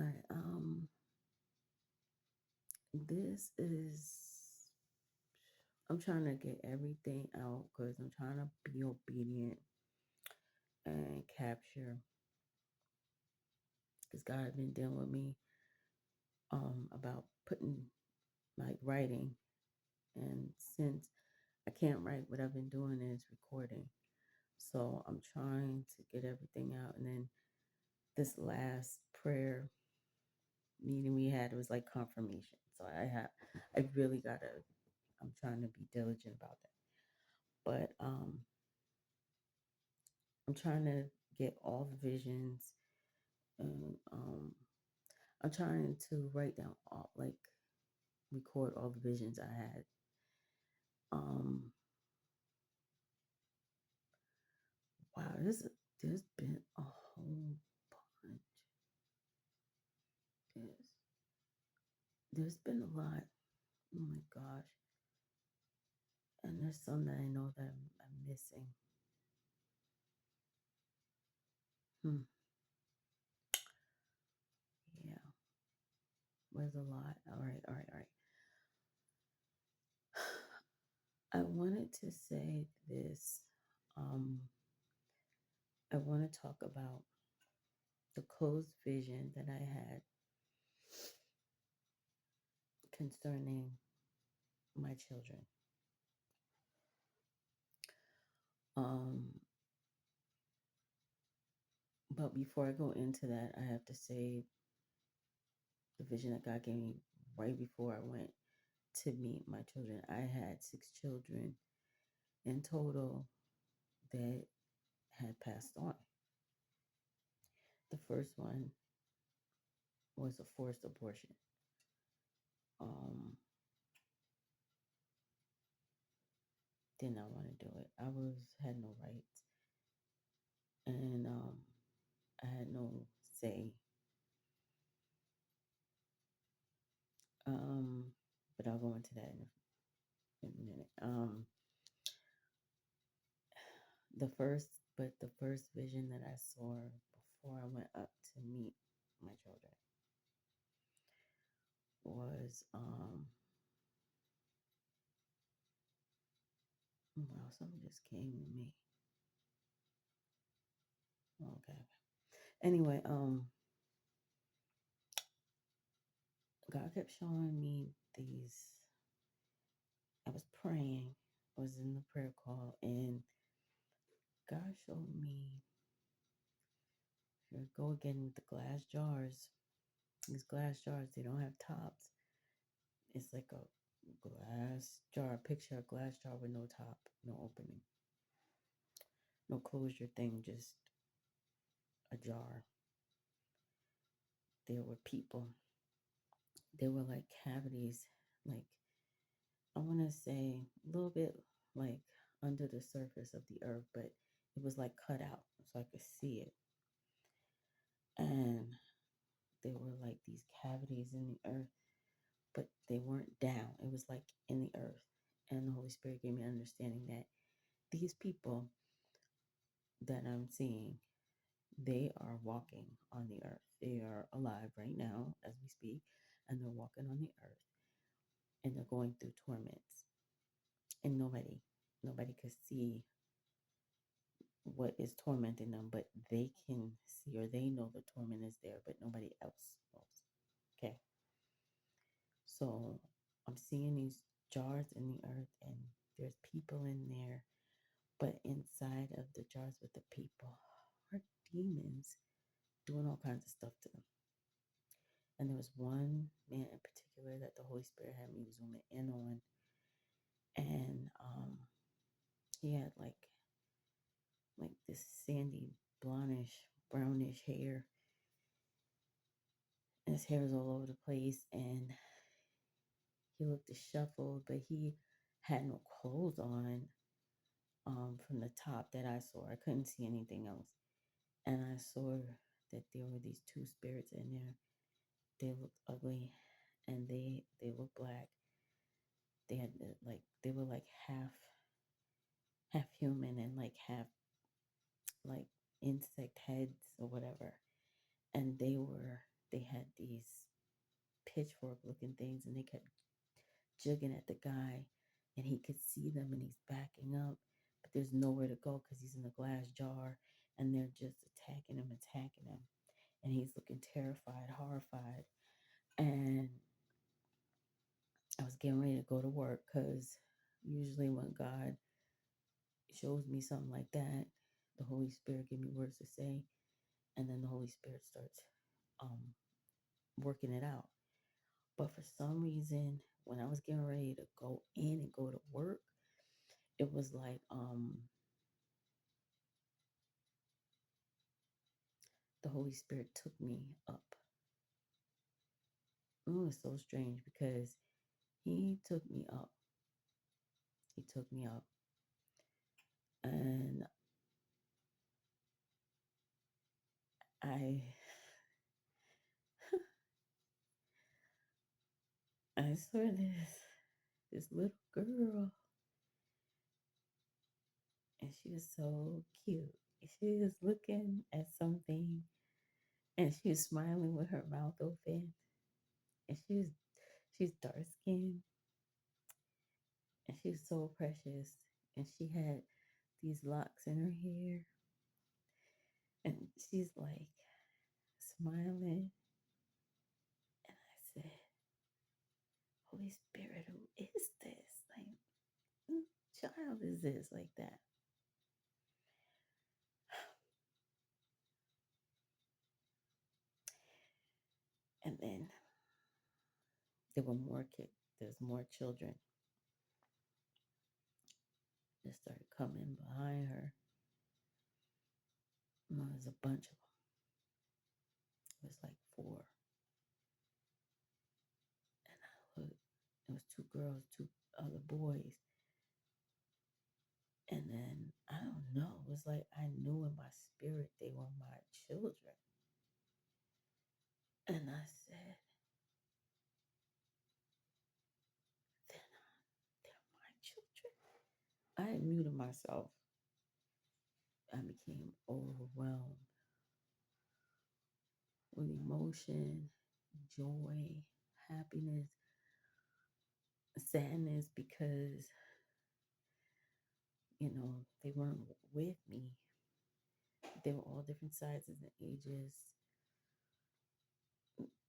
All right. This is. I'm trying to get everything out because I'm trying to be obedient and capture. Because God has been dealing with me about putting like writing, and since I can't write, what I've been doing is recording. So I'm trying to get everything out, and then this last prayer meeting we had, it was like confirmation. So I really gotta. I'm trying to be diligent about that. But I'm trying to get all the visions, and I'm trying to write down all, like, record all the visions I had. Um, wow, there's been a whole bunch. There's there's been a lot. Oh my gosh, and there's some that I know that I'm missing. Hmm. Yeah, there's a lot. All right, all right, all right. I wanted to say this. Um, I want to talk about the closed vision that I had concerning my children. Um, but before I go into that, I have to say the vision that God gave me right before I went to meet my children. I had 6 children in total that had passed on. The first one was a forced abortion. Um, did not want to do it. I was had no rights, and I had no say. Um, but I'll go into that in a minute. The first, but the first vision that I saw before I went up to meet my children was wow, something just came to me. Okay. Anyway, God kept showing me these. I was praying, I was in the prayer call, and God showed me, here go again with the glass jars. These glass jars, they don't have tops. It's like a glass jar, picture a glass jar with no top, no opening, no closure thing, just a jar. There were people. There were like cavities, like I want to say a little bit like under the surface of the earth, but it was like cut out so I could see it. And there were like these cavities in the earth, but they weren't down. It was like in the earth. And the Holy Spirit gave me understanding that these people that I'm seeing, they are walking on the earth. They are alive right now as we speak, and they're walking on the earth, and they're going through torments. And nobody could see what is tormenting them, but they can see, or they know the torment is there, but nobody else knows. Okay. So I'm seeing these jars in the earth, and there's people in there, but inside of the jars with the people are demons doing all kinds of stuff to them. And there was one man in particular that the Holy Spirit had me zoom in on, and he had like this sandy, blondish, brownish hair. And his hair was all over the place, and he looked disheveled, but he had no clothes on from the top that I saw. I couldn't see anything else. And I saw that there were these two spirits in there. They looked ugly, and they looked black. They had like they were like half human and like half like insect heads or whatever. And they were they had these pitchfork looking things, and they kept jugging at the guy, and he could see them, and he's backing up, but there's nowhere to go because he's in a glass jar, and they're just attacking him, and he's looking terrified, horrified. And I was getting ready to go to work because usually when God shows me something like that, the Holy Spirit give me words to say, and then the Holy Spirit starts um, working it out. But for some reason, when I was getting ready to go in and go to work, it was like the Holy Spirit took me up. It was so strange because He took me up. He took me up, and I I saw this little girl, and she was so cute. She was looking at something, and she was smiling with her mouth open, and she's dark skinned, and she was so precious, and she had these locks in her hair, and she's like smiling, and I said, Holy Spirit, who is this? Like, who child is this like that? And then there were more kids. There's more children that started coming behind her. Well, there's a bunch of them. It was like four. And I looked. It was two girls, two other boys. And then I don't know. It was like I knew in my spirit they were my children. And I said, they're my children. I muted myself. I became overwhelmed with emotion, joy, happiness, sadness because, they weren't with me. They were all different sizes and ages.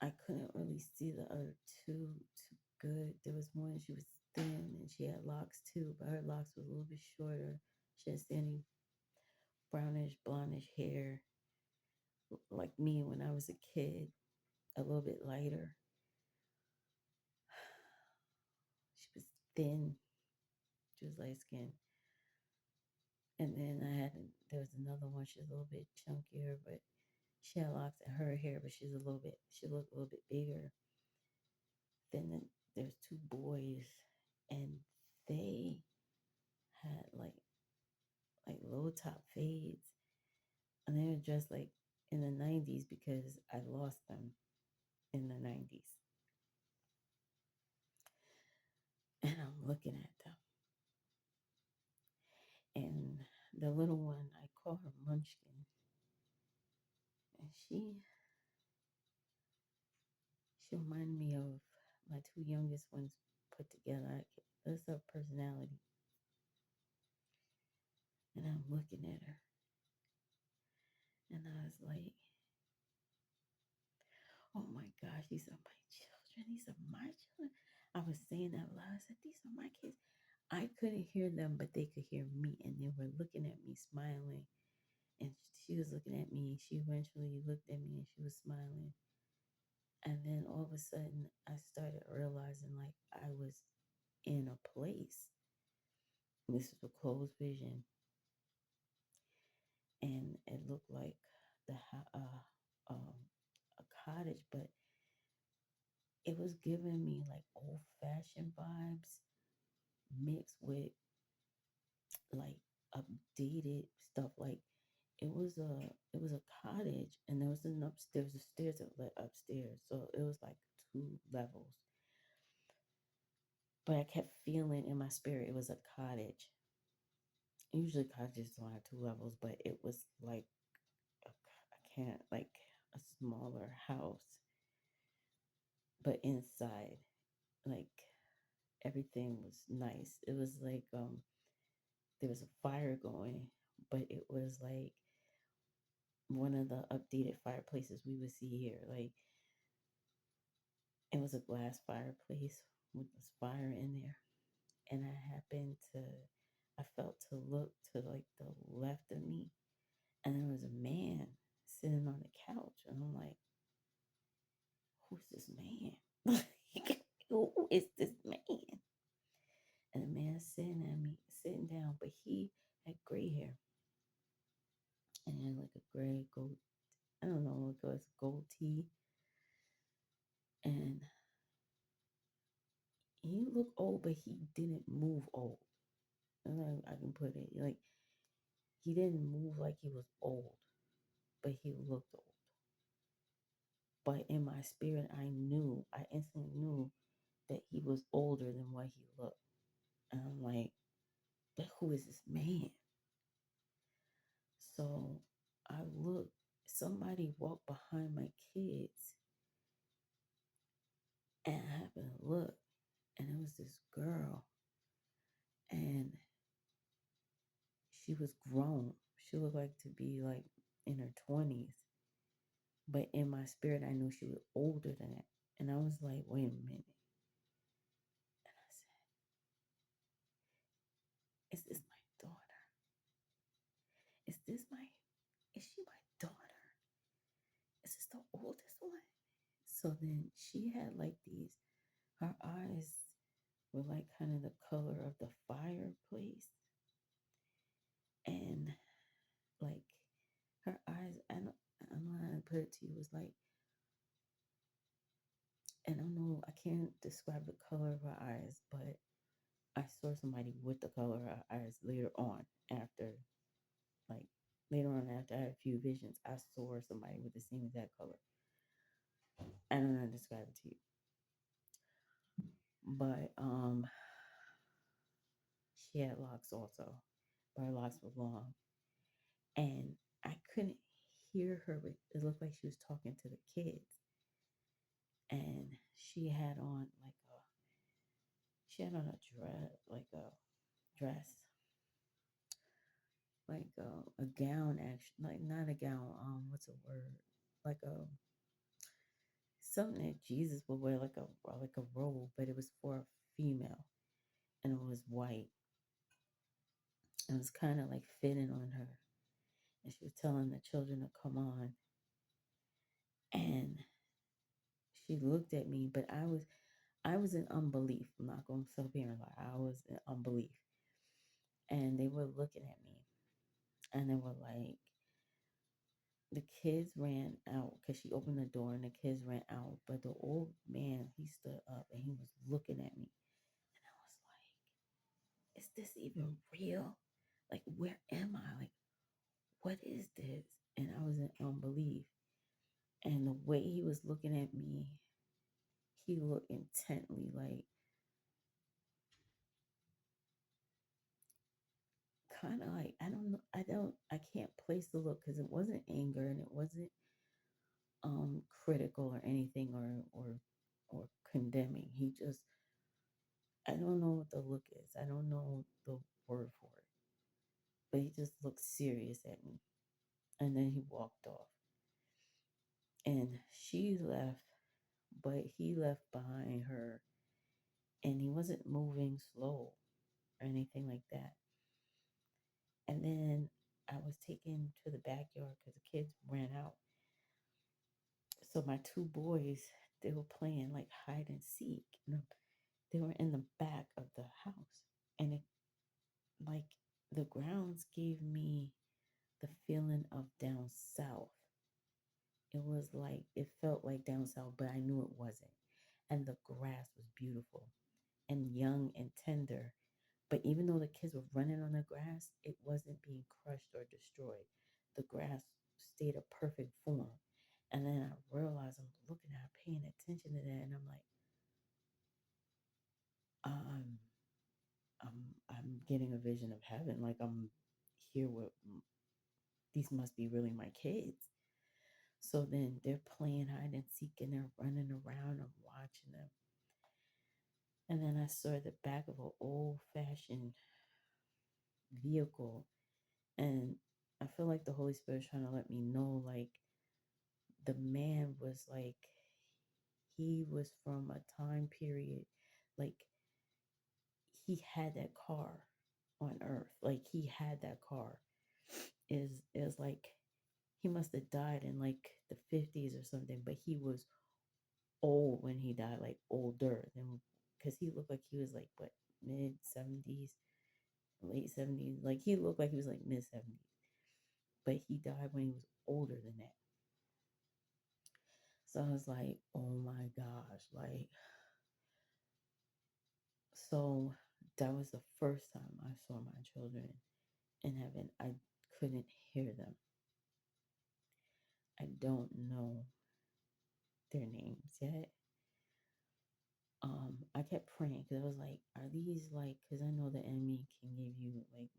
I couldn't really see the other two good. There was one, she was thin and she had locks too, but her locks was a little bit shorter. She had sandy brownish, blondish hair, like me when I was a kid, a little bit lighter. She was thin. She was light skinned. And then there was another one, she was a little bit chunkier, but she had locks in her hair, but she looked a little bit bigger. Then there's two boys, and they had like low top fades, and they were dressed like in the 90s because I lost them in the 90s. And I'm looking at them, and the little one, I call her Munchkin, and she reminded me of my two youngest ones put together. That's her personality. And I'm looking at her, and I was like, oh my gosh, these are my children. These are my children. I was saying that loud. I said, these are my kids. I couldn't hear them, but they could hear me. And they were looking at me, smiling. And she was looking at me. She eventually looked at me and she was smiling. And then all of a sudden, I started realizing like I was in a place. This was a closed vision. And it looked like a cottage, but it was giving me like old fashioned vibes mixed with like updated stuff. Like it was a cottage, and there was a stairs that led upstairs, so it was like two levels. But I kept feeling in my spirit it was a cottage. Usually cottages don't have two levels, but it was like I can't like a smaller house. but inside, like everything was nice. It was like there was a fire going, but it was like one of the updated fireplaces we would see here. Like it was a glass fireplace with this fire in there. And I felt to look to like the left of me, and there was a man sitting on the couch. And I'm like, who's this man? Like, who is this man? And the man sitting down, but he had gray hair and he had like a gray gold, I don't know, it was gold tee. And he looked old, but he didn't move old. And I can put it like he didn't move like he was old, but he looked old. But in my spirit, I instantly knew that he was older than what he looked. And I'm like, but who is this man? So I looked, somebody walked behind my kids, and I happened to look, and it was this girl, and she was grown. She looked like to be like in her 20s. But in my spirit, I knew she was older than that. And I was like, wait a minute. And I said, is this my daughter? Is this my, is she my daughter? Is this the oldest one? So then she had like these, her eyes were like kind of the color of the fireplace. And like her eyes, I don't know how to put it to you, it was like, and I don't know, I can't describe the color of her eyes, but I saw somebody with the color of her eyes later on after, like, later on after I had a few visions, I saw somebody with the same exact color. I don't know how to describe it to you. But she had locks also, but her locks were long. And I couldn't hear her, but it looked like she was talking to the kids. And she had on a dress, like a dress, like a gown, actually, like not a gown. What's a word? Like a something that Jesus would wear, like a robe, but it was for a female, and it was white. It was kind of like fitting on her, and she was telling the children to come on, and she looked at me, but I was in unbelief. I'm not gonna sit here and lie. I was in unbelief, and they were looking at me, and they were like, the kids ran out because she opened the door and the kids ran out. But the old man, he stood up and he was looking at me. And I was like, is this even real? Like, where am I? Like, what is this? And I was in unbelief. And the way he was looking at me, he looked intently like, kind of like, I can't place the look because it wasn't anger and it wasn't critical or anything or condemning. He just, I don't know what the look is. I don't know the word for it. But he just looked serious at me. And then he walked off. And she left, but he left behind her. And he wasn't moving slow or anything like that. And then I was taken to the backyard because the kids ran out. So my two boys, they were playing like hide and seek. They were in the back of the house. And it, like, the grounds gave me the feeling of down south. It was like, it felt like down south, but I knew it wasn't. And the grass was beautiful and young and tender. But even though the kids were running on the grass, it wasn't being crushed or destroyed. The grass stayed a perfect form. And then I realized I'm looking at, paying attention to that, and I'm like, um, I'm getting a vision of heaven. Like I'm here with these must be really my kids. So then they're playing hide and seek and they're running around. I'm watching them. And then I saw the back of an old fashioned vehicle. And I feel like the Holy Spirit's trying to let me know, like, the man was like, he was from a time period, like, he had that car on earth. Like, he had that car. Is like, he must have died in like the 50s or something, but he was old when he died, like older than, because he looked like he was like what, mid 70s, late 70s. Like, he looked like he was like mid 70s, but he died when he was older than that. So I was like, oh my gosh, like, so that was the first time I saw my children in heaven. I couldn't hear them. I don't know their names yet. I kept praying because I was like, are these like, because I know the enemy can give you like,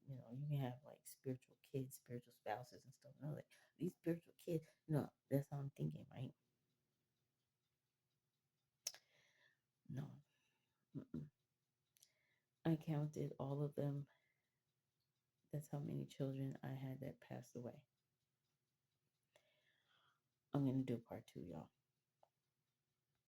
you can have like spiritual kids, spiritual spouses and stuff. And I was like, these spiritual kids, that's how I'm thinking, right? No. Mm-mm. I counted all of them. That's how many children I had that passed away. I'm going to do part two, y'all.